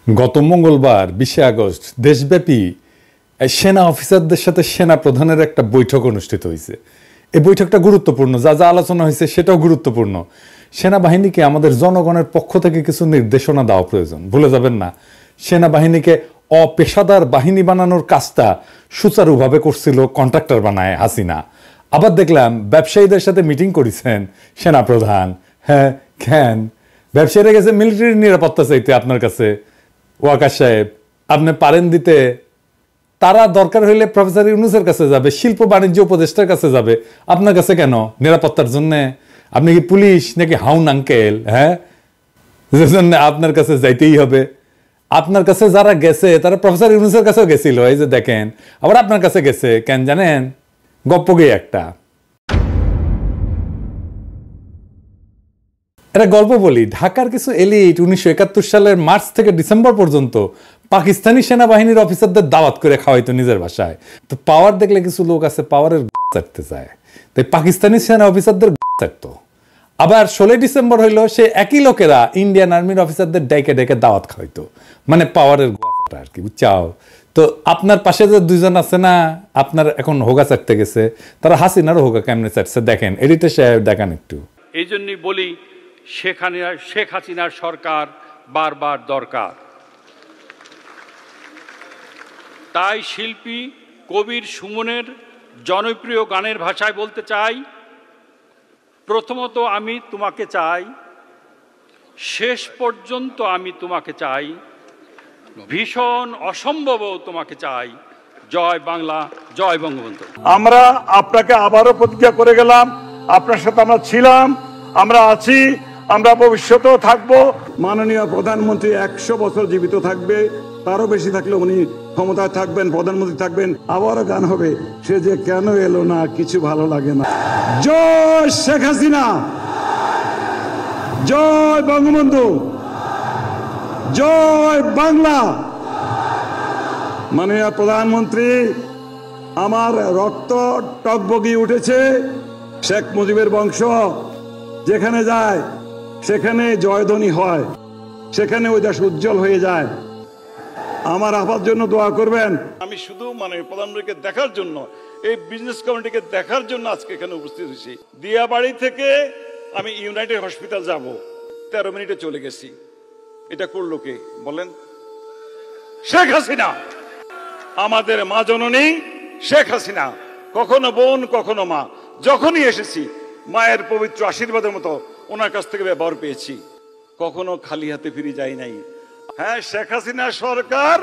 গত মঙ্গলবার 20শে আগস্ট দেশব্যাপী সেনা অফিসারদের সাথে সেনা প্রধানের একটা বৈঠক অনুষ্ঠিত হয়েছে। এই বৈঠকটা গুরুত্বপূর্ণ, যা যা আলোচনা হয়েছে সেটাও গুরুত্বপূর্ণ। সেনাবাহিনীকে আমাদের জনগণের পক্ষ থেকে কিছু নির্দেশনা দেওয়া প্রয়োজন। ভুলে যাবেন না, সেনাবাহিনীকে অপেশাদার বাহিনী বানানোর কাজটা সুচারুভাবে করছিল কন্ট্রাক্টর বানায় হাসিনা। আবার দেখলাম ব্যবসায়ীদের সাথে মিটিং করেছেন সেনাপ্রধান। হ্যাঁ, কেন ব্যবসায়ীরা গেছে মিলিটারির নিরাপত্তা চাইতে আপনার কাছে? ওয়াকার সাহেব, আপনি পারেন দিতে? তারা দরকার হইলে প্রফেসর ইউনূসের কাছে যাবে, শিল্প বাণিজ্য উপদেষ্টার কাছে যাবে, আপনার কাছে কেন নিরাপত্তার জন্য? আপনি কি পুলিশ নাকি হাউন আঙ্কেল? হ্যাঁ, যে জন্য আপনার কাছে যাইতেই হবে। আপনার কাছে যারা গেছে তারা প্রফেসর ইউনূসের কাছেও গেছিল, এই যে দেখেন, আবার আপনার কাছে গেছে কেন জানেন? গপ্পগে একটা এটা গল্প বলি। ঢাকার কিছু এলিট 1971 সালের মার্চ থেকে ডিসেম্বর পর্যন্ত পাকিস্তানি সেনাবাহিনীর অফিসারদের দাওয়াত করে খাওয়াইতো নিজের বাসায়। তো পাওয়ার দেখলে কিছু লোক আছে পাওয়ারের চাটতে চায়, তাই পাকিস্তানি সেনা অফিসারদের চাটতো। আবার 16 ডিসেম্বর হইলো, সে একই লোকেরা ইন্ডিয়ান আর্মির অফিসারদের ডেকে ডেকে দাওয়াত খাওয়াইতো, মানে পাওয়ারের আর কি, বুঝছাও? তো আপনার পাশে যে দুইজন আছে না, আপনার এখন হোগা চাটতে গেছে, তারা হাসিনারও হোগা কেমনে চাটছে দেখেন। এডিটর সাহেব দেখান একটু। এই জন্যই বলি শেখ হাসিনার সরকার বারবার দরকার। তাই শিল্পী কবির সুমনের জনপ্রিয় গানের ভাষায় বলতে চাই, প্রথমত আমি তোমাকে চাই, শেষ পর্যন্ত আমি তোমাকে চাই, ভীষণ অসম্ভবও তোমাকে চাই। জয় বাংলা, জয় বঙ্গবন্ধু। আমরা আপনাকে আবারও প্রতিজ্ঞা করে গেলাম, আপনার সাথে আমরা ছিলাম, আমরা আছি, আমরা ভবিষ্যতেও থাকবো। মাননীয় প্রধানমন্ত্রী 100 বছর জীবিত থাকবে, তারও বেশি থাকলে উনি ক্ষমতায় থাকবেন, প্রধানমন্ত্রী থাকবেন। আবারও গান হবে, সে যে কেন এলো না, কিছু ভালো লাগে না। জয় শেখ হাসিনা, জয় বঙ্গবন্ধু, জয় বাংলা। মাননীয় প্রধানমন্ত্রী, আমার রক্ত টকবগিয়ে উঠেছে। শেখ মুজিবের বংশ যেখানে যায় সেখানে জয়ধ্বনি হয়, সেখানে ওই দেশ উজ্জ্বল হয়ে যায়। আমার আপার জন্য দোয়া করবেন। আমি শুধু প্রধানমন্ত্রীকে দেখার জন্য, এই বিজনেস কমিটিকে দেখার জন্য আজকে এখানে উপস্থিত হয়েছি। দিয়াবাড়ি থেকে আমি ইউনাইটেড হসপিটাল যাব, 13 মিনিটে চলে গেছি। এটা করলো কে বলেন? শেখ হাসিনা, আমাদের মা জননী শেখ হাসিনা। কখনো বোন, কখনো মা। যখনই এসেছি মায়ের পবিত্র আশীর্বাদের মতো ওনার কাছ থেকে ব্যবহার পেয়েছি, কখনো খালি হাতে ফিরে যাই নাই। হ্যাঁ, শেখ হাসিনা সরকার,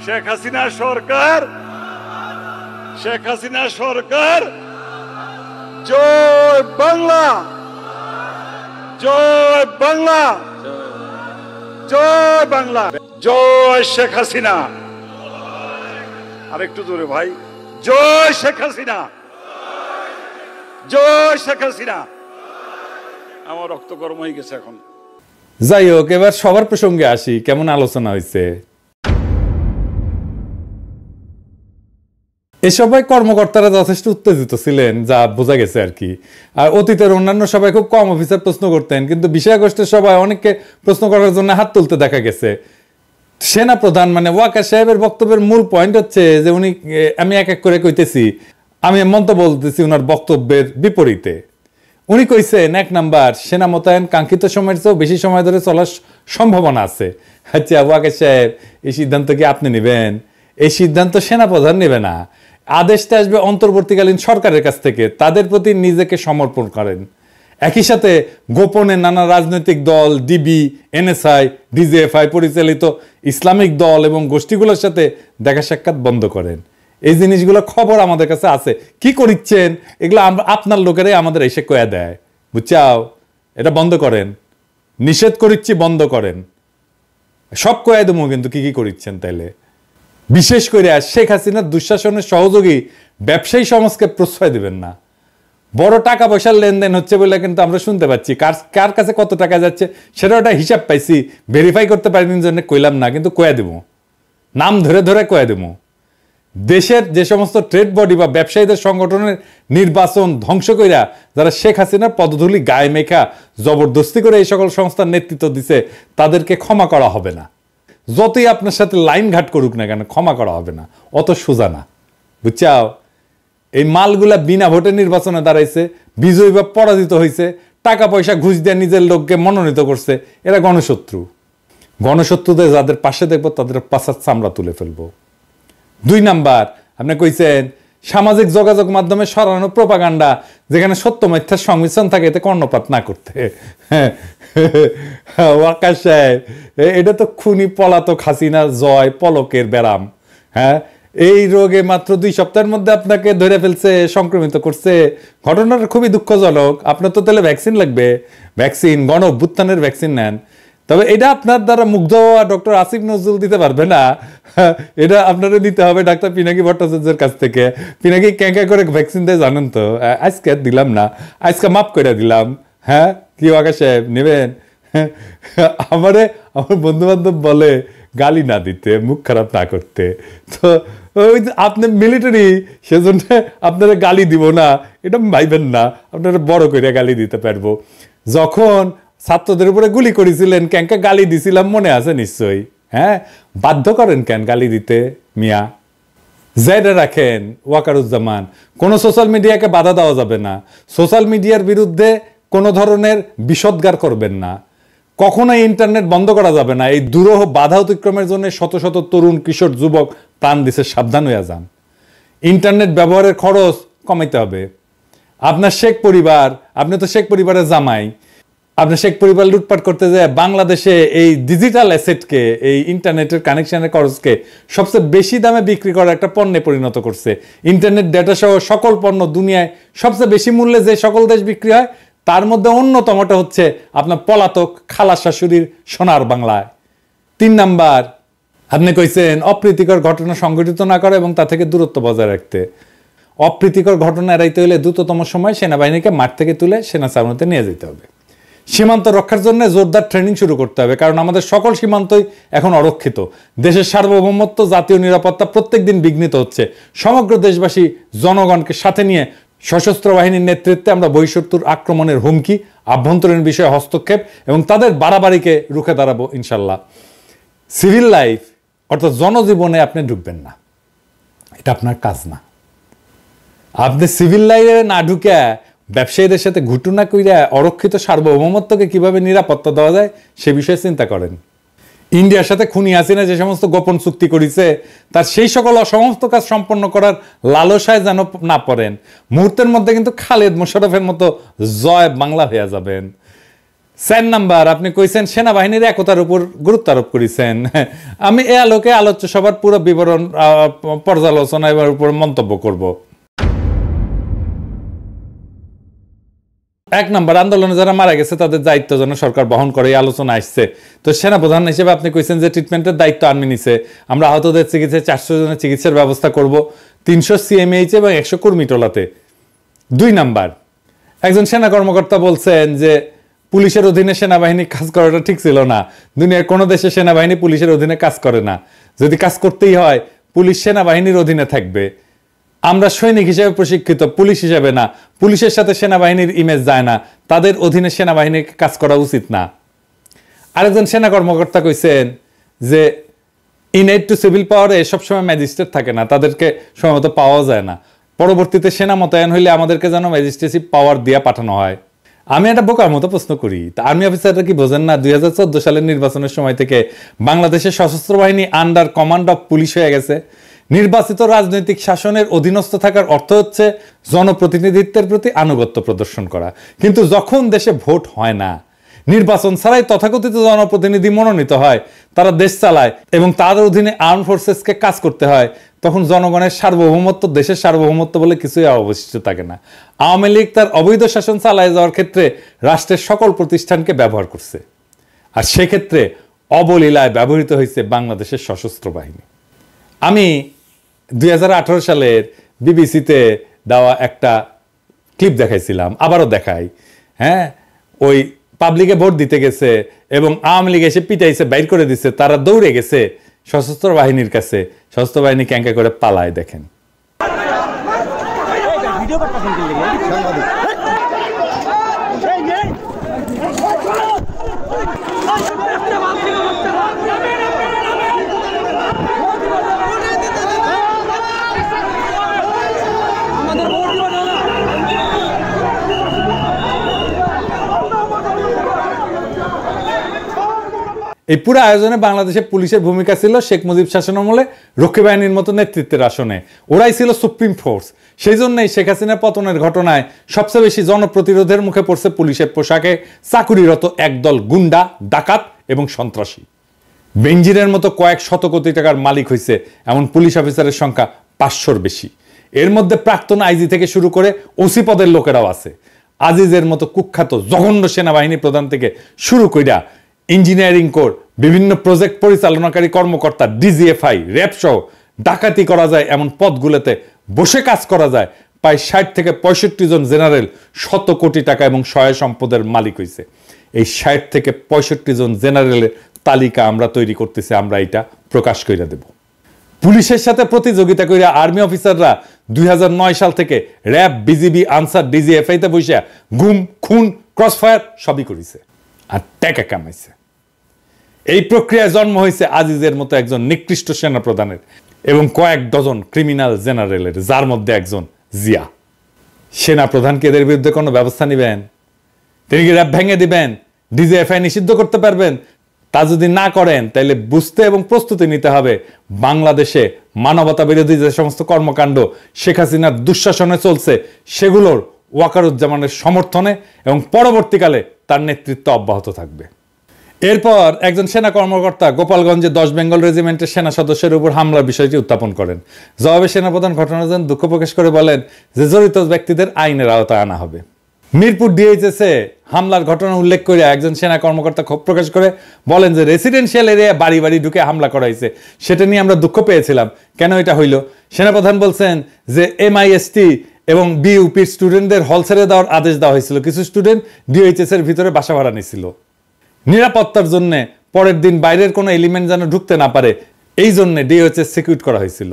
শেখ হাসিনা সরকার, শেখ হাসিনা সরকার। জয় বাংলা, জয় বাংলা, জয় বাংলা, জয় শেখ হাসিনা। আরেকটু জোরে ভাই, জয় শেখ হাসিনা, জয় শেখ হাসিনা। আমার রক্ত গরম হয়ে গেছে এখন। যাই হোক, এবার সবার প্রসঙ্গে আসি। কেমন আলোচনা হয়েছে? এই সবাই কর্মকর্তারা যথেষ্ট উত্তেজিত ছিলেন, যা বোঝা গেছে আর কি। আর অতীতের অন্যান্য সবাই খুব কম অফিসার প্রশ্ন করতেন, কিন্তু 20 আগস্টের সবাই অনেককে প্রশ্ন করার জন্য হাত তুলতে দেখা গেছে। সেনা প্রধান মানে ওয়াকার সাহেবের বক্তব্যের মূল পয়েন্ট হচ্ছে যে উনি, আমি এক এক করে কইতেছি, আমি মন্তব্য বলতেছি ওনার বক্তব্যের বিপরীতে। উনি কইছেন, 1 নাম্বার, সেনা মোতায়েন কাঙ্ক্ষিত সময়ের চেয়েও বেশি সময় ধরে চলার সম্ভাবনা আছে। আচ্ছা ওয়াকার সাহেব, এই সিদ্ধান্ত কি আপনি নেবেন? এই সিদ্ধান্ত সেনা প্রধান নেবে না, আদেশটা আসবে অন্তর্বর্তীকালীন সরকারের কাছ থেকে। তাদের প্রতি নিজেকে সমর্পণ করেন। একই সাথে গোপনে নানা রাজনৈতিক দল, ডিবি, এনএসআই, ডিজিএফআই পরিচালিত ইসলামিক দল এবং গোষ্ঠীগুলোর সাথে দেখা সাক্ষাৎ বন্ধ করেন। এই জিনিসগুলো খবর আমাদের কাছে আছে। কি করিচ্ছেন এগুলো আপনার লোকেরাই আমাদের এসে কয়া দেয়, বুঝছাও? এটা বন্ধ করেন, নিষেধ করিচ্ছি, বন্ধ করেন। সব কয়া দেবো কিন্তু কি কি করিচ্ছেন তাইলে। বিশেষ করে শেখ হাসিনার দুঃশাসনের সহযোগী ব্যবসায়ী সমাজকে প্রশ্রয় দিবেন না। বড় টাকা পয়সার লেনদেন হচ্ছে বলে কিন্তু আমরা শুনতে পাচ্ছি, কার কাছে কত টাকা যাচ্ছে সেটা ওটা হিসাব পাইছি, ভেরিফাই করতে পারিনি জন্য কইলাম না, কিন্তু কয়া দেবো, নাম ধরে ধরে কয়া দেবো। দেশের যে সমস্ত ট্রেড বডি বা ব্যবসায়ীদের সংগঠনের নির্বাচন ধ্বংস কইরা যারা শেখ হাসিনার পদধূলি গায়ে মেখা জবরদস্তি করে এই সকল সংস্থার নেতৃত্ব দিছে তাদেরকে ক্ষমা করা হবে না। যতই আপনার সাথে লাইন ঘাট করুক না কেন, ক্ষমা করা হবে না, অত সোজা না, বুঝছাও? এই মালগুলা বিনা ভোটে নির্বাচনে দাঁড়াইছে, বিজয়ী বা পরাজিত হয়েছে, টাকা পয়সা ঘুষ দিয়ে নিজের লোককে মনোনীত করছে, এরা গণশত্রু। গণশত্রুদের যাদের পাশে দেখবো তাদের পাশার চামড়া তুলে ফেলবো। 2 নাম্বার, আপনি কইছেন সামাজিক যোগাযোগ মাধ্যমে সরানো প্রোপাগান্ডা যেখানে সত্য মিথ্যার সংমিশ্রণ থাকে এতে কর্ণপাত না করতে। ওয়াকার সাহেব, এটা তো খুনি পলাতক হাসিনা জয় পলকের ব্যারাম। হ্যাঁ, এই রোগে মাত্র 2 সপ্তাহের মধ্যে আপনাকে ধরে ফেলছে, সংক্রমিত করছে। ঘটনাটা খুবই দুঃখজনক। আপনার তো তাহলে ভ্যাকসিন লাগবে, ভ্যাকসিন, গণ অভ্যুত্থানের ভ্যাকসিন নেন। তবে এটা আপনার দ্বারা মুগ্ধ হওয়া ডক্টর আসিফ নজরুল দিতে পারবে না, এটা আপনারা দিতে হবে ডাক্তার পিনাকি ভট্টাচার্যের কাছ থেকে। পিনাকি ক্যাঁকা করে ভ্যাকসিন দেয় জানেন তো। আজকে দিলাম না, আজকে মাফ করে দিলাম। হ্যাঁ, কি ওয়াকা সাহেব নেবেন? আমার বন্ধু বান্ধব বলে গালি না দিতে, মুখ খারাপ না করতে। তো ওই আপনি মিলিটারি, সেজন্য আপনারা গালি দিব না এটা ভাইবেন না, আপনারা বড় করে গালি দিতে পারবো। যখন ছাত্রদের উপরে গুলি করেছিলেন ক্যাঙ্কা গালি দিছিলাম, মনে আছে নিশ্চয়ই। হ্যাঁ, বাধ্য করেন কেন গালি দিতে মিয়া? জেডে রাখেন ওয়াকারুজ্জামান, কোনো সোশ্যাল মিডিয়াকে বাধা দেওয়া যাবে না, সোশ্যাল মিডিয়ার বিরুদ্ধে কোনো ধরনের বিষোদ্গার করবেন না, কখনোই ইন্টারনেট বন্ধ করা যাবে না। এই দুরূহ বাধা অতিক্রমের জন্য শত শত তরুণ কিশোর যুবক প্রাণ দিছে, সাবধান হয়ে যান। ইন্টারনেট ব্যবহারের খরচ কমাইতে হবে। আপনার শেখ পরিবার, আপনি তো শেখ পরিবারের জামাই, আপনি শেখ পরিবার লুটপাট করতে যায় বাংলাদেশে এই ডিজিটাল অ্যাসেটকে, এই ইন্টারনেটের কানেকশনের খরচকে সবচেয়ে বেশি দামে বিক্রি করার একটা পণ্যে পরিণত করছে। ইন্টারনেট ডেটা সহ সকল পণ্য দুনিয়ায় সবচেয়ে বেশি মূল্যে যে সকল দেশ বিক্রি হয় তার মধ্যে অন্যতমটা হচ্ছে আপনার পলাতক খালা শাশুড়ির সোনার বাংলায়। 3 নাম্বার, আপনি কইছেন অপ্রীতিকর ঘটনা সংঘটিত না করে এবং তা থেকে দূরত্ব বজায় রাখতে। অপ্রীতিকর ঘটনা এড়াইতে হলে দ্রুততম সময় সেনাবাহিনীকে মাঠ থেকে তুলে সেনা ছাউনিতে নিয়ে যেতে হবে। সীমান্ত রক্ষার জন্য জোরদার ট্রেনিং শুরু করতে হবে, কারণ আমাদের সকল সীমান্তই এখন অরক্ষিত। দেশের সার্বভৌমত্ব, জাতীয় নিরাপত্তা প্রত্যেক দিন বিঘ্নিত হচ্ছে। সমগ্র দেশবাসী জনগণকে সাথে নিয়ে সশস্ত্র বাহিনীর নেতৃত্বে আমরা বহিঃশত্রুর আক্রমণের হুমকি, আভ্যন্তরীণ বিষয়ে হস্তক্ষেপ এবং তাদের বাড়াবাড়িকে রুখে দাঁড়াবো ইনশাল্লাহ। সিভিল লাইফ অর্থাৎ জনজীবনে আপনি ঢুকবেন না, এটা আপনার কাজ না। আপনি সিভিল লাইফে না ঢুকে ব্যবসায়ীদের সাথে ঘটনা কইরা অরক্ষিত সার্বভৌমত্বকে কিভাবে নিরাপত্তা দেওয়া যায় সে বিষয়ে চিন্তা করেন। ইন্ডিয়ার সাথে খুনি হাসিনা যে সমস্ত গোপন চুক্তি করেছে তার সেই সকল অসমস্ত কাজ সম্পন্ন করার লালসায় যেন না পড়েন। মুহূর্তের মধ্যে কিন্তু খালেদ মোশাররফের মতো জয় বাংলা হয়ে যাবেন। 4 নাম্বার, আপনি কইছেন সেনাবাহিনীর একতার উপর গুরুত্ব আরোপ করেছেন। আমি এ আলোকে আলোচ্য সভার পুরো বিবরণ পর্যালোচনা এবার উপর মন্তব্য করব। 1 নাম্বার, আন্দোলনে যারা মারা গেছে তাদের দায়িত্ব যেন সরকার বহন করে, এই আলোচনা আসছে। তো সেনাপ্রধান হিসেবে আপনি কইছেন যে ট্রিটমেন্টের দায়িত্ব আর্মি নিছে। আমরা আহতদের চিকিৎসায় 400 জনের চিকিৎসার ব্যবস্থা করব, 300 সিএমএইচ এবং 100 কর্মী টোলাতে। 2 নাম্বার, একজন সেনা কর্মকর্তা বলছেন যে পুলিশের অধীনে সেনাবাহিনী কাজ করাটা ঠিক ছিল না। দুনিয়ার কোনো দেশে সেনাবাহিনী পুলিশের অধীনে কাজ করে না। যদি কাজ করতেই হয় পুলিশ সেনাবাহিনীর অধীনে থাকবে। আমরা সৈনিক হিসেবে প্রশিক্ষিত, পুলিশ হিসেবে না। পুলিশের সাথে সেনাবাহিনীর ইমেজ যায় না, তাদের অধীনে সেনাবাহিনীর কাজ করা উচিত না। আরেকজন সেনা কর্মকর্তা কইছেন যে ইনএড টু সিভিল পাওয়ারে সবসময় ম্যাজিস্ট্রেট থাকে না, তাদেরকে সময়মতো পাওয়া যায় না। পরবর্তীতে সেনা মোতায়েন হইলে আমাদেরকে যেন ম্যাজিস্ট্রেসি পাওয়ার দিয়ে পাঠানো হয়। আমি একটা বোকার মতো প্রশ্ন করি, তা আর্মি অফিসাররা কি বোঝেন না 2014 সালের নির্বাচনের সময় থেকে বাংলাদেশের সশস্ত্র বাহিনী আন্ডার কমান্ড অফ পুলিশ হয়ে গেছে। নির্বাচিত রাজনৈতিক শাসনের অধীনস্থ থাকার অর্থ হচ্ছে জনপ্রতিনিধিত্বের প্রতি আনুগত্য প্রদর্শন করা। কিন্তু যখন দেশে ভোট হয় না, নির্বাচন ছাড়াই তথাকথিত জনপ্রতিনিধি মনোনীত হয়, তারা দেশ চালায় এবং তাদের অধীনে আর্ম ফোর্সেসকে কাজ করতে হয়, তখন জনগণের সার্বভৌমত্ব, দেশের সার্বভৌমত্ব বলে কিছুই অবশিষ্ট থাকে না। আওয়ামী লীগ তার অবৈধ শাসন চালায় যাওয়ার ক্ষেত্রে রাষ্ট্রের সকল প্রতিষ্ঠানকে ব্যবহার করছে, আর সেক্ষেত্রে অবলীলায় ব্যবহৃত হয়েছে বাংলাদেশের সশস্ত্র বাহিনী। আমি 2018 সালের বিবিসিতে দেওয়া একটা ক্লিপ দেখাইছিলাম, আবারও দেখাই। হ্যাঁ, ওই পাবলিকে ভোট দিতে গেছে এবং আওয়ামী লীগ এসে পিটাইছে, বাইর করে দিচ্ছে, তারা দৌড়ে গেছে সশস্ত্র বাহিনীর কাছে, সশস্ত্র বাহিনী ক্যাঙ্কা করে পালায় দেখেন। এই পুরো আয়োজনে বাংলাদেশের পুলিশের ভূমিকা ছিল শেখ মুজিব শাসনামলে রক্ষী বাহিনীর মতো নেতৃত্বের আসনে, ওরাই ছিল সুপ্রিম ফোর্স। সেই জন্যই শেখ হাসিনার পতনের ঘটনায় সবচেয়ে বেশি জনপ্রতিরোধের মুখে পড়ছে পুলিশের পোশাকে চাকুরিরত একদল গুন্ডা, ডাকাত এবং সন্ত্রাসী। বেনজিরের মতো কয়েক শত কোটি টাকার মালিক হয়েছে এমন পুলিশ অফিসারের সংখ্যা 500-র বেশি। এর মধ্যে প্রাক্তন আইজি থেকে শুরু করে ওসি পদের লোকেরাও আছে। আজিজের মতো কুখ্যাত জঘন্য সেনাবাহিনী প্রধান থেকে শুরু কইরা ইঞ্জিনিয়ারিং কোর, বিভিন্ন প্রজেক্ট পরিচালনাকারী কর্মকর্তা, ডিজিএফআই, র্যাব সহ ডাকাতি করা যায় এমন পদগুলোতে বসে কাজ করা যায় প্রায় 60 থেকে 65 জন জেনারেল 100 কোটি টাকা এবং সহায় সম্পদের মালিক হয়েছে। এই 60 থেকে 65 জন জেনারেলের তালিকা আমরা তৈরি করতেছি, আমরা এটা প্রকাশ করে দেব। পুলিশের সাথে প্রতিযোগিতা করে আর্মি অফিসাররা 2009 সাল থেকে র্যাব, বিজিবি, আনসার, ডিজিএফআইতে বসে গুম, খুন, ক্রসফায়ার সবই করেছে আর টাকা কামাইছে। এই প্রক্রিয়ায় জন্ম হয়েছে আজিজের মতো একজন নিকৃষ্ট সেনা প্রধানের এবং কয়েক ডজন ক্রিমিনাল জেনারেলের, যার মধ্যে একজন জিয়া। সেনা প্রধানকে এদের বিরুদ্ধে কোনো ব্যবস্থা নেবেন? তিনি কি র্যাব ভেঙে দিবেন? ডিজিএফআই নিষিদ্ধ করতে পারবেন? তা যদি না করেন তাহলে বুঝতে এবং প্রস্তুতি নিতে হবে বাংলাদেশে মানবতা বিরোধী যে সমস্ত কর্মকাণ্ড শেখ হাসিনার দুঃশাসনে চলছে সেগুলোর ওয়াকারুজ্জামানের সমর্থনে এবং পরবর্তীকালে তার নেতৃত্ব অব্যাহত থাকবে। এরপর একজন সেনা কর্মকর্তা গোপালগঞ্জে 10 বেঙ্গল রেজিমেন্টের সেনা সদস্যের উপর হামলার বিষয়টি উত্থাপন করেন। জবাবে সেনাপ্রধান ঘটনার জন্য দুঃখ প্রকাশ করে বলেন যে জড়িত ব্যক্তিদের আইনের আওতায় আনা হবে। মিরপুর ডিএইচএসে হামলার ঘটনা উল্লেখ করে একজন সেনা কর্মকর্তা ক্ষোভ প্রকাশ করে বলেন যে রেসিডেন্সিয়াল এরিয়া বাড়ি বাড়ি ঢুকে হামলা করা হয়েছে, সেটা নিয়ে আমরা দুঃখ পেয়েছিলাম, কেন এটা হইল? সেনাপ্রধান বলছেন যে এমআইএসটি এবং বিইউপির স্টুডেন্টদের হল ছেড়ে দেওয়ার আদেশ দেওয়া হয়েছিল। কিছু স্টুডেন্ট ডিএইচএস এর ভিতরে বাসা ভাড়া নিয়েছিল নিরাপত্তার জন্য, পরের দিন বাইরের কোনো এলিমেন্ট যেন ঢুকতে না পারে, এই জন্য ডিএইচএস সিকিউর করা হয়েছিল।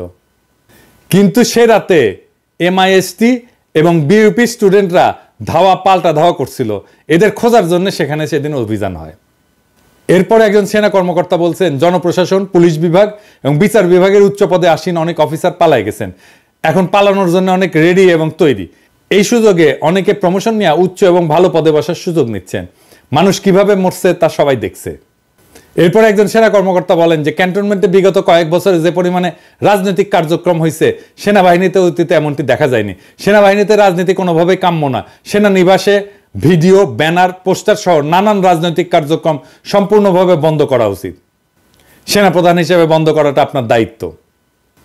কিন্তু সে রাতে এমআইএসটি এবং বিইউপি স্টুডেন্টরা পাল্টা ধাওয়া করছিল, এদের খোঁজার জন্য সেখানে সেদিন অভিযান হয়। এরপর একজন সেনা কর্মকর্তা বলছেন জনপ্রশাসন, পুলিশ বিভাগ এবং বিচার বিভাগের উচ্চ পদে আসীন অনেক অফিসার পালায় গেছেন, এখন পালানোর জন্য অনেক রেডি এবং তৈরি। এই সুযোগে অনেকে প্রমোশন নিয়ে উচ্চ এবং ভালো পদে বসার সুযোগ নিচ্ছেন। মানুষ কিভাবে মরছে তা সবাই দেখছে। এরপর একজন সেনা কর্মকর্তা বলেন যে ক্যান্টনমেন্টে বিগত কয়েক বছরে যে পরিমাণে রাজনৈতিক কার্যক্রম হয়েছে সেনাবাহিনীতে অতীতে এমনটি দেখা যায়নি। সেনাবাহিনীতে রাজনীতি কোনোভাবেই কাম্য না। সেনানিবাসে ভিডিও, ব্যানার, পোস্টার সহ নানান রাজনৈতিক কার্যক্রম সম্পূর্ণভাবে বন্ধ করা উচিত। সেনাপ্রধান হিসেবে বন্ধ করাটা আপনার দায়িত্ব।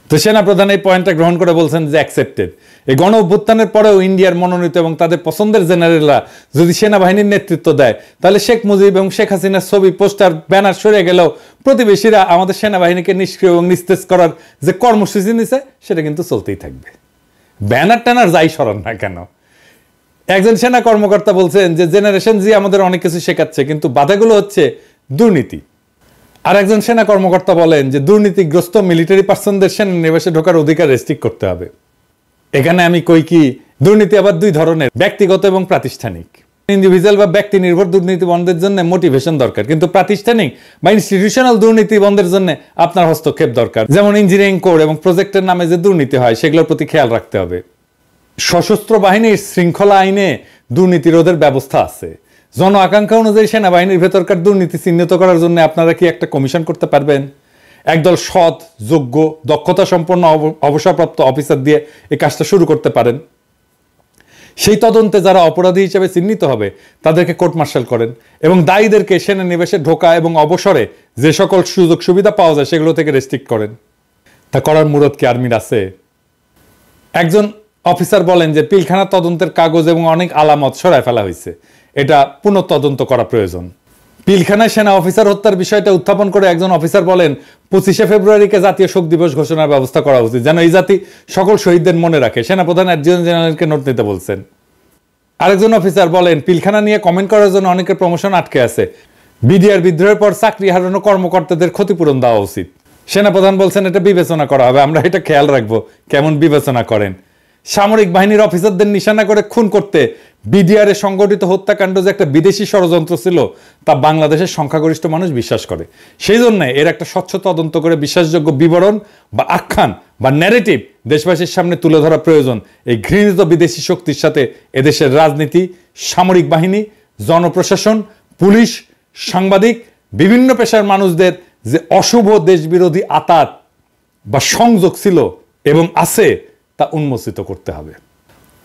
তো সেনাপ্রধান এই পয়েন্টটা গ্রহণ করে বলছেন যে অ্যাকসেপ্টেড। এই গণ অভ্যুত্থানের পরেও ইন্ডিয়ার মনোনীত এবং তাদের পছন্দের জেনারেলরা যদি সেনাবাহিনীর নেতৃত্ব দেয় তাহলে শেখ মুজিব এবং শেখ হাসিনার ছবি, পোস্টার, ব্যানার সরে গেলেও প্রতিবেশীরা আমাদের সেনাবাহিনীকে নিষ্ক্রিয় এবং নিস্তেজ করার যে কর্মসূচি নিছে সেটা কিন্তু চলতেই থাকবে, ব্যানার ট্যানার যাই সরান না কেন। একজন সেনা কর্মকর্তা বলছেন যে জেনারেশন জি আমাদের অনেক কিছু শেখাচ্ছে, কিন্তু বাধাগুলো হচ্ছে দুর্নীতি। আর একজন সেনা কর্মকর্তা বলেন যে দুর্নীতিগ্রস্ত মিলিটারি পার্সনদের সেনানিবাসে ঢোকার অধিকার রেস্ট্রিক্ট করতে হবে। এখানে আমি কই কি, দুর্নীতি আবার দুই ধরনের, ব্যক্তিগত এবং প্রাতিষ্ঠানিক। ইন্ডিভিজুয়াল বা ব্যক্তি নির্ভর দুর্নীতি বন্ধের জন্য মোটিভেশন দরকার, কিন্তু প্রাতিষ্ঠানিক বা ইনস্টিটিউশনাল দুর্নীতি বন্ধের জন্য আপনার হস্তক্ষেপ দরকার। যেমন ইঞ্জিনিয়ারিং কোড এবং প্রজেক্টের নামে যে দুর্নীতি হয় সেগুলোর প্রতি খেয়াল রাখতে হবে। সশস্ত্র বাহিনীর শৃঙ্খলা আইনে দুর্নীতি রোধের ব্যবস্থা আছে। জন আকাঙ্ক্ষা অনুযায়ী সেনাবাহিনীর ভেতরকার দুর্নীতি চিহ্নিত করার জন্য আপনারা কি একটা কমিশন করতে পারবেন? একদল সৎ, যোগ্য, দক্ষতা সম্পন্ন অবসরপ্রাপ্ত অফিসার দিয়ে এই কাজটা শুরু করতে পারেন। সেই তদন্তে যারা অপরাধী হিসেবে চিহ্নিত হবে তাদেরকে কোর্ট মার্শাল করেন এবং দায়ীদেরকে সেনানিবাসে ঢোকা এবং অবসরে যে সকল সুযোগ সুবিধা পাওয়া যায় সেগুলো থেকে রেস্ট্রিক্ট করেন। তা করার মুরত কি আর্মির আছে? একজন অফিসার বলেন যে পিলখানা তদন্তের কাগজ এবং অনেক আলামত সরায় ফেলা হয়েছে, এটা পুনঃ তদন্ত করা প্রয়োজন। পিলখানায় সেনা অফিসার হত্যার বিষয়টা উত্থাপন করে একজন অফিসার বলেন 25শে ফেব্রুয়ারিকে জাতীয় শোক দিবস ঘোষণার ব্যবস্থা করা উচিত, যেন এই জাতি সকল শহীদদের মনে রাখে। সেনাপ্রধান অ্যাডজুটেন্ট জেনারেলকে নোট নিতে বলছেন। আরেকজন অফিসার বলেন পিলখানা নিয়ে কমেন্ট করার জন্য অনেকের প্রমোশন আটকে আছে, বিডিআর বিদ্রোহের পর চাকরি হারানো কর্মকর্তাদের ক্ষতিপূরণ দেওয়া উচিত। সেনাপ্রধান বলছেন এটা বিবেচনা করা হবে, আমরা এটা খেয়াল রাখবো কেমন বিবেচনা করেন। সামরিক বাহিনীর অফিসারদের নিশানা করে খুন করতে বিডিআরে সংগঠিত হত্যাকাণ্ড যে একটা বিদেশি ষড়যন্ত্র ছিল তা বাংলাদেশের সংখ্যাগরিষ্ঠ মানুষ বিশ্বাস করে। সেই জন্য এর একটা স্বচ্ছ তদন্ত করে বিশ্বাসযোগ্য বিবরণ বা আখ্যান বা ন্যারেটিভ দেশবাসীর সামনে তুলে ধরা প্রয়োজন। এই ঘৃণিত বিদেশি শক্তির সাথে এদেশের রাজনীতি, সামরিক বাহিনী, জনপ্রশাসন, পুলিশ, সাংবাদিক, বিভিন্ন পেশার মানুষদের যে অশুভ দেশবিরোধী আতাত বা সংযোগ ছিল এবং আছে তা উন্মোচিত করতে হবে।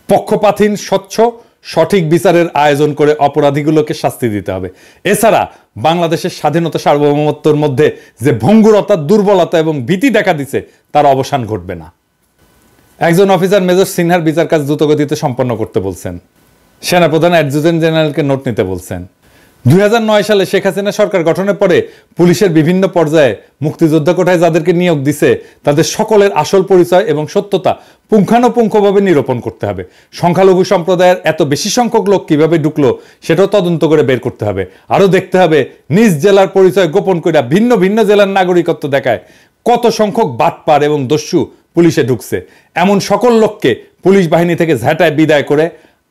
পক্ষপাতহীন, স্বচ্ছ, সঠিক বিচারের আয়োজন করে অপরাধীগুলোকে শাস্তি দিতে হবে। এছাড়া বাংলাদেশের স্বাধীনতা সার্বভৌমত্বের মধ্যে যে ভঙ্গুরতা, দুর্বলতা এবং ভীতি দেখা দিচ্ছে তার অবসান ঘটবে না। একজন অফিসার মেজর সিনহার বিচার কাজ দ্রুতগতিতে সম্পন্ন করতে বলছেন। সেনাপ্রধান অ্যাডজুটেন্ট জেনারেলকে নোট নিতে বলছেন। 2009 সালে শেখ হাসিনা সরকার গঠনের পরে পুলিশের বিভিন্ন পর্যায়ে মুক্তিযোদ্ধা কোটায় যাদেরকে নিয়োগ দিছে তাদের সকলের আসল পরিচয় এবং সত্যতা পুঙ্খানুপুঙ্খভাবে নিরূপণ করতে হবে। সংখ্যালঘু সম্প্রদায়ের এত বেশি সংখ্যক লোক কিভাবে ঢুকলো সেটাও তদন্ত করে বের করতে হবে। আরও দেখতে হবে নিজ জেলার পরিচয় গোপন করে ভিন্ন ভিন্ন জেলার নাগরিকত্ব দেখায় কত সংখ্যক বাটপার এবং দস্যু পুলিশে ঢুকছে। এমন সকল লোককে পুলিশ বাহিনী থেকে ঝাঁটায় বিদায় করে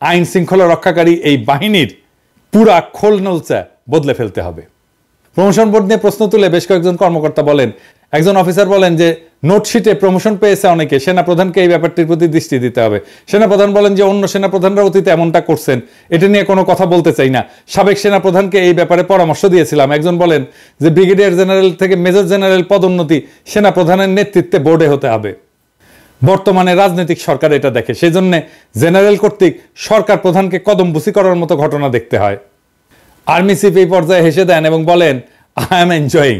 আইন শৃঙ্খলা রক্ষাকারী এই বাহিনীর পুরা খোল নলচা বদলে ফেলতে হবে। প্রমোশন বোর্ড নিয়ে প্রশ্ন তুলে বেশ কয়েকজন কর্মকর্তা বলেন, একজন অফিসার বলেন যে নোটশিটে প্রমোশন পেয়েছে অনেকে, সেনাপ্রধানকে এই ব্যাপারটির প্রতি দৃষ্টি দিতে হবে। সেনাপ্রধান বলেন যে অন্য সেনাপ্রধানরা অতীতে এমনটা করছেন, এটা নিয়ে কোনো কথা বলতে চাই না, সাবেক সেনাপ্রধানকে এই ব্যাপারে পরামর্শ দিয়েছিলাম। একজন বলেন যে ব্রিগেডিয়ার জেনারেল থেকে মেজর জেনারেল পদোন্নতি সেনাপ্রধানের নেতৃত্বে বোর্ডে হতে হবে। বর্তমানে রাজনৈতিক সরকার এটা দেখে, সেই জন্য জেনারেল কর্তৃক সরকার প্রধানকে কদমবুসি করার মতো ঘটনা দেখতে হয়। আর্মি চিফ এই পর্যায়ে হেসে দেন এবং বলেন আই এম এনজয়িং।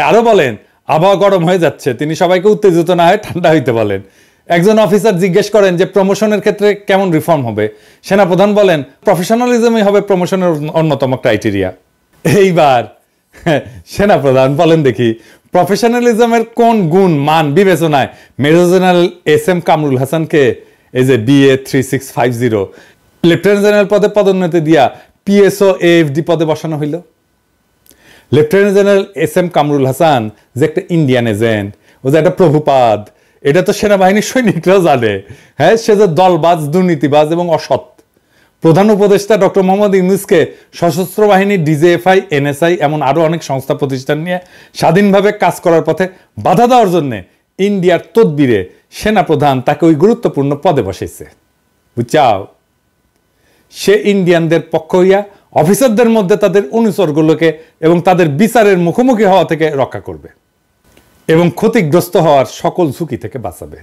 আরো বলেন আবহাওয়া গরম হয়ে যাচ্ছে, তিনি সবাইকে উত্তেজিত না হয়ে ঠান্ডা হইতে বলেন। একজন অফিসার জিজ্ঞেস করেন যে প্রমোশনের ক্ষেত্রে কেমন রিফর্ম হবে। সেনাপ্রধান বলেন প্রফেশনালিজমই হবে প্রমোশনের অন্যতম ক্রাইটেরিয়া। এইবার সেনাপ্রধান বলেন দেখি প্রফেশনালিজমের কোন গুণ মান বিবেচনায় মেজর জেনারেল SM কামরুল হাসানকে এই যে BA 3650 লেফটেন্যান্ট জেনারেল পদে পদোন্নতি দিয়া PSO AFD পদে বসানো হইল। Lieutenant general SM Kamrul Hasan যে একটা ইন্ডিয়ান এজেন্ট, ও যে একটা প্রভুপাদ, এটা তো সেনাবাহিনীর সৈনিকরাও জানে। হ্যাঁ, সে যে দলবাজ, দুর্নীতিবাজ এবং অসৎ। প্রধান উপদেষ্টা ডক্টর মোহাম্মদ ইউনূসকে সশস্ত্র বাহিনী, DJFI, NSI এমন আরো অনেক সংস্থা প্রতিষ্ঠান নিয়ে স্বাধীনভাবে কাজ করার পথে বাধা দেওয়ার জন্য ইন্ডিয়ার তদবিরে সেনাপ্রধান তাকে ওই গুরুত্বপূর্ণ পদে বসাইছে। বুঝছাও, সে ইন্ডিয়ানদের পক্ষ হইয়া অফিসারদের মধ্যে তাদের অনুচরগুলোকে এবং তাদের বিচারের মুখোমুখি হওয়া থেকে রক্ষা করবে এবং ক্ষতিগ্রস্ত হওয়ার সকল ঝুঁকি থেকে বাঁচাবে।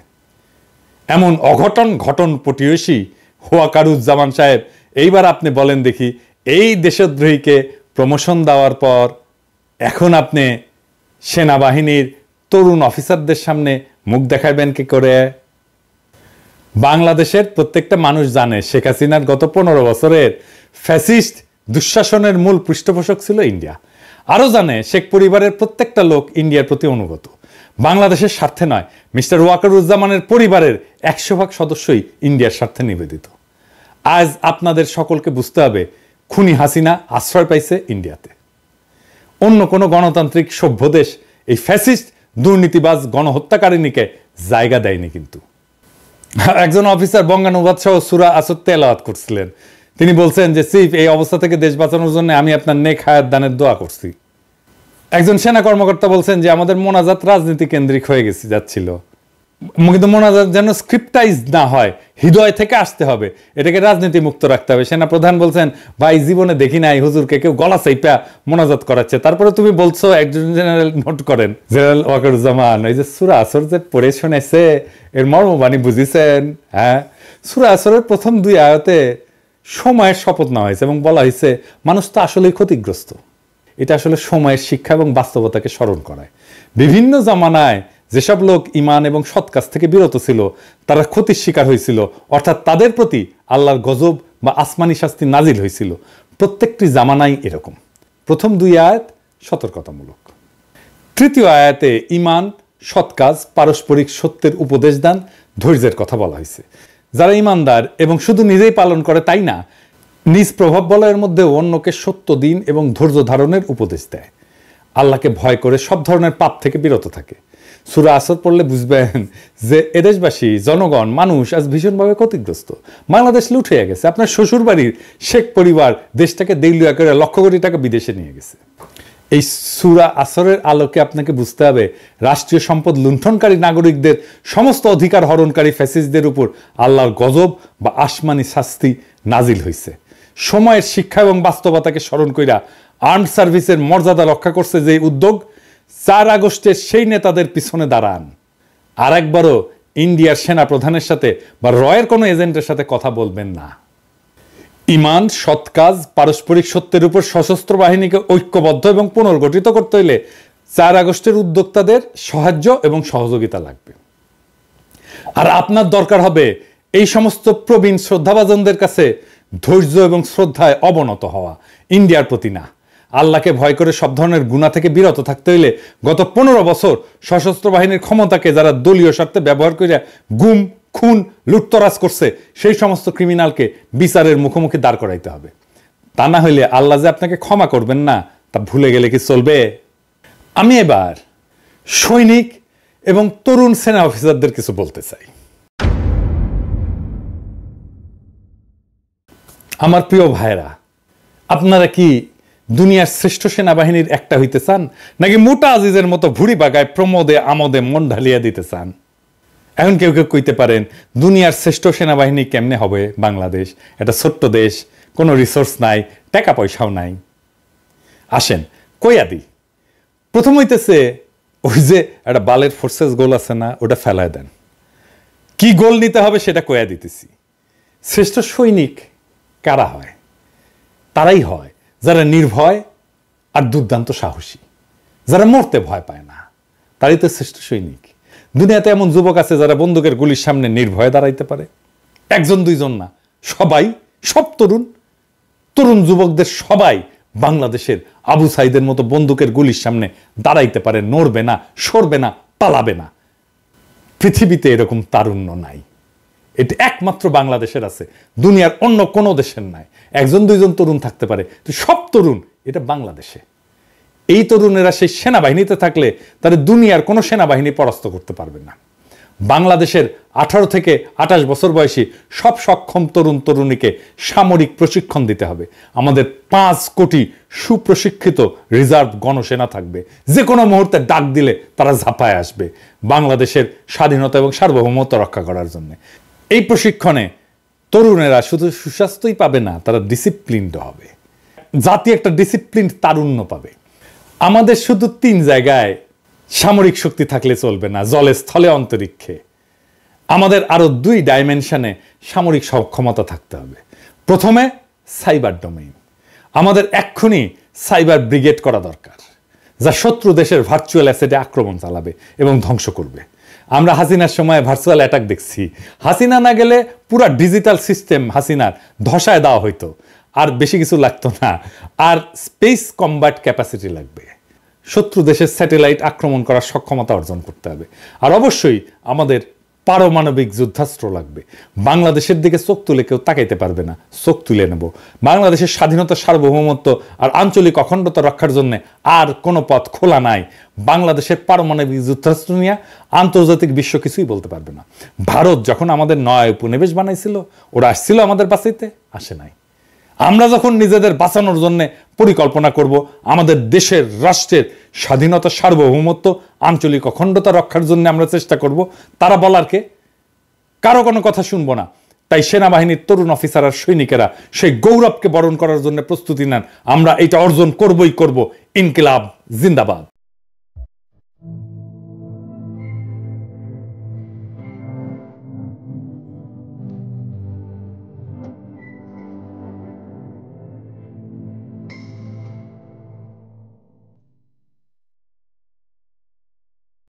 এমন অঘটন ঘটন পটিয়সী ওয়াকারুজ্জামান সাহেব, এইবার আপনি বলেন দেখি এই দেশদ্রোহীকে প্রমোশন দেওয়ার পর এখন আপনি সেনাবাহিনীর তরুণ অফিসারদের সামনে মুখ দেখাবেন কি করে? বাংলাদেশের প্রত্যেকটা মানুষ জানে শেখ হাসিনার গত 15 বছরের ফ্যাসিস্ট দুঃশাসনের মূল পৃষ্ঠপোষক ছিল ইন্ডিয়া। আরও জানে শেখ পরিবারের প্রত্যেকটা লোক ইন্ডিয়ার প্রতি অনুগত, বাংলাদেশের স্বার্থে নয়। মিস্টার ওয়াকারুজ্জামানের পরিবারের 100% সদস্যই ইন্ডিয়ার স্বার্থে নিবেদিত। আজ আপনাদের সকলকে বুঝতে হবে খুনি হাসিনা আশ্রয় পাইছে ইন্ডিয়াতে। অন্য কোনো গণতান্ত্রিক সভ্য দেশ এই ফ্যাসিস্ট দুর্নীতিবাজ গণহত্যাকারিণীকে জায়গা দেয়নি। কিন্তু একজন অফিসার বঙ্গানুবাদ সহ সূরা আসর তেলাওয়াত করছিলেন। তিনি বলছেন যে চিফ, এই অবস্থা থেকে দেশ বাঁচানোর জন্য আমি আপনার নেক হায়াত দানের দোয়া করছি। একজন সেনা কর্মকর্তা বলছেন যে আমাদের মোনাজাত রাজনীতি কেন্দ্রিক হয়ে যাচ্ছিল, কিন্তু মোনাজাত যেন স্ক্রিপ্টাইজ না হয়, হৃদয় থেকে আসতে হবে, এটাকে রাজনীতি মুক্ত রাখতে হবে। সেনা প্রধান বলছেন ভাই জীবনে দেখি নাই হুজুরকে কেউ গলা চাইপা মোনাজাত করাচ্ছে, তারপরে তুমি বলছো একজন জেনারেল নোট করেন জেনারেল ওয়াকারুজ্জামান ওই যে সূরা আসর যে পড়ে শুনেছে এর মর্মবাণী বুঝিছেন? হ্যাঁ, সূরা আসরের প্রথম 2 আয়াতে সময়ের শপথ নেওয়া হয়েছে এবং বলা হয়েছে মানুষ তো আসলেই ক্ষতিগ্রস্ত। এটা আসলে সময়ের শিক্ষা এবং বাস্তবতাকে স্মরণ করায়। বিভিন্ন জামানায় যেসব লোক ঈমান এবং সৎ কাজ থেকে বিরত ছিল তারা ক্ষতির শিকার হয়েছিল, অর্থাৎ তাদের প্রতি আল্লাহর গজব বা আসমানি শাস্তি নাজিল হয়েছিল। প্রত্যেকটি জামানাই এরকম। প্রথম 2 আয়াত সতর্কতামূলক, 3য় আয়াতে ঈমান, সৎ কাজ, পারস্পরিক সত্যের উপদেশ দান, ধৈর্যের কথা বলা হয়েছে। যারা ঈমানদার এবং শুধু নিজেই পালন করে তাই না, নিজ প্রভাব বলয়ের মধ্যে অন্যকে সত্য দিন এবং ধৈর্য ধারণের উপদেশ দেয়। আল্লাহকে ভয় করে সব ধরনের পাপ থেকে বিরত থাকে। সূরা আসর পড়লে বুঝবেন যে এদেশবাসী, জনগণ, মানুষ আজ ভীষণভাবে ক্ষতিগ্রস্ত। বাংলাদেশ লুট হয়ে গেছে। আপনার শ্বশুর বাড়ির শেখ পরিবার দেশটাকে দেউলিয়া করে লক্ষ কোটি টাকা বিদেশে নিয়ে গেছে। এই সূরা আসরের আলোকে আপনাকে বুঝতে হবে রাষ্ট্রীয় সম্পদ লুণ্ঠনকারী নাগরিকদের, সমস্ত অধিকার হরণকারী ফ্যাসিস্টদের উপর আল্লাহর গজব বা আসমানি শাস্তি নাজিল হয়েছে। সময়ের শিক্ষা এবং বাস্তবতাকে স্মরণ কইরা আর্মড সার্ভিসের মর্যাদা রক্ষা করছে যে উদ্যোগ, 4 আগস্টের সেই নেতাদের পিছনে দাঁড়ান। আর একবারও ইন্ডিয়ার সেনা প্রধানের সাথে বা রয়ের কোনো এজেন্টের সাথে কথা বলবেন না। ইমান, সৎ কাজ, পারস্পরিক সত্যের উপর সশস্ত্র বাহিনীকে ঐক্যবদ্ধ এবং পুনর্গঠিত করতে হলে 4 আগস্টের উদ্যোক্তাদের সাহায্য এবং সহযোগিতা লাগবে। আর আপনার দরকার হবে এই সমস্ত প্রবীণ শ্রদ্ধাভাজনদের কাছে ধৈর্য এবং শ্রদ্ধায় অবনত হওয়া, ইন্ডিয়ার প্রতি না। আল্লাহকে ভয় করে সব ধরনের গুনাহ থেকে বিরত থাকতে হইলে গত 15 বছর সশস্ত্র বাহিনীর ক্ষমতাকে যারা দলীয় স্বার্থে ব্যবহার করে গুম, খুন, লুটতরাজ করছে, সেই সমস্ত ক্রিমিনালকে বিচারের মুখোমুখি দাঁড় করাইতে হবে। তা না হইলে আল্লাহ যে আপনাকে ক্ষমা করবেন না, তা ভুলে গেলে কি চলবে? আমি এবার সৈনিক এবং তরুণ সেনা অফিসারদের কিছু বলতে চাই। আমার প্রিয় ভাইরা, আপনারা কি দুনিয়ার শ্রেষ্ঠ সেনাবাহিনীর একটা হইতে চান, নাকি মোটা আজিজের মতো ভুড়ি বাগায় প্রমোদে আমোদে মন ঢালিয়া দিতে চান? এখন কেউ কেউ কইতে পারেন দুনিয়ার শ্রেষ্ঠ সেনাবাহিনী কেমনে হবে? বাংলাদেশ একটা ছোট্ট দেশ, কোনো রিসোর্স নাই, টাকা পয়সাও নাই। আসেন কইয়া দিই। প্রথম হইতেছে ওই যে একটা বালের ফোর্সেস গোল আছে না, ওটা ফেলায় দেন। কি গোল নিতে হবে সেটা কইয়া দিতেছি। শ্রেষ্ঠ সৈনিক কারা হয়? তারাই হয় যারা নির্ভয় আর দুর্দান্ত সাহসী, যারা মরতে ভয় পায় না, তারই তো শ্রেষ্ঠ সৈনিক। দুনিয়াতে এমন যুবক আছে যারা বন্দুকের গুলির সামনে নির্ভয়ে দাঁড়াইতে পারে। 1 2 জন না, সবাই, সব তরুণ যুবকদের সবাই বাংলাদেশের আবু সাইদের মতো বন্দুকের গুলির সামনে দাঁড়াইতে পারে, নড়বে না, সরবে না, পালাবে না। পৃথিবীতে এরকম তারুণ্য নাই, এটা একমাত্র বাংলাদেশের আছে, দুনিয়ার অন্য কোনো দেশের নাই। 1 2 জন তরুণ থাকতে পারে, তো সব তরুণ এটা বাংলাদেশে। এই তরুণেরা সেই সেনাবাহিনীতে থাকলে তাদের দুনিয়ার কোনো সেনাবাহিনী পরাস্ত করতে পারবে না। বাংলাদেশের 18 থেকে 28 বছর বয়সী সব সক্ষম তরুণ তরুণীকে সামরিক প্রশিক্ষণ দিতে হবে। আমাদের 5 কোটি সুপ্রশিক্ষিত রিজার্ভ গণসেনা থাকবে, যে কোনো মুহূর্তে ডাক দিলে তারা ঝাঁপায় আসবে বাংলাদেশের স্বাধীনতা এবং সার্বভৌমত্ব রক্ষা করার জন্য। এই প্রশিক্ষণে তরুণেরা শুধু সুস্বাস্থ্যই পাবে না, তারা ডিসিপ্লিনড হবে। জাতি একটা ডিসিপ্লিন তারুণ্য পাবে। আমাদের শুধু 3 জায়গায় সামরিক শক্তি থাকলে চলবে না, জলে, স্থলে, অন্তরিক্ষে। আমাদের আরো 2 ডাইমেনশনে সামরিক সক্ষমতা থাকতে হবে। প্রথমে সাইবার ডোমেইন। আমাদের এক্ষুনি সাইবার ব্রিগেড করা দরকার, যা শত্রু দেশের ভার্চুয়াল অ্যাসেটে আক্রমণ চালাবে এবং ধ্বংস করবে। আমরা হাসিনার সময় ভার্চুয়াল অ্যাটাক দেখছি। হাসিনা না গেলে পুরো ডিজিটাল সিস্টেম হাসিনার ধসায় দেওয়া হইতো, আর বেশি কিছু লাগতো না। আর স্পেস কম্ব্যাট ক্যাপাসিটি লাগবে। শত্রু দেশের স্যাটেলাইট আক্রমণ করার সক্ষমতা অর্জন করতে হবে। আর অবশ্যই আমাদের পারমাণবিক যুদ্ধাস্ত্র লাগবে। বাংলাদেশের দিকে চোখ তুলে কেউ তাকাইতে পারবে না, চোখ তুলে নেব। বাংলাদেশের স্বাধীনতা, সার্বভৌমত্ব আর আঞ্চলিক অখণ্ডতা রক্ষার জন্য আর কোনো পথ খোলা নাই। বাংলাদেশের পারমাণবিক যুদ্ধাস্ত্র নিয়ে আন্তর্জাতিক বিশ্ব কিছুই বলতে পারবে না। ভারত যখন আমাদের নয় উপনিবেশ বানাইছিল, ওরা আসছিল আমাদের বাঁচাইতে? আসে নাই। আমরা যখন নিজেদের বাঁচানোর জন্য পরিকল্পনা করব, আমাদের দেশের, রাষ্ট্রের স্বাধীনতা, সার্বভৌমত্ব, আঞ্চলিক অখণ্ডতা রক্ষার জন্য আমরা চেষ্টা করব, তারা বলার কে? কারো কোনো কথা শুনবো না। তাই সেনাবাহিনীর তরুণ অফিসার আর সৈনিকেরা সেই গৌরবকে বরণ করার জন্য প্রস্তুতি নেন। আমরা এটা অর্জন করবই করব। ইনকিলাব জিন্দাবাদ।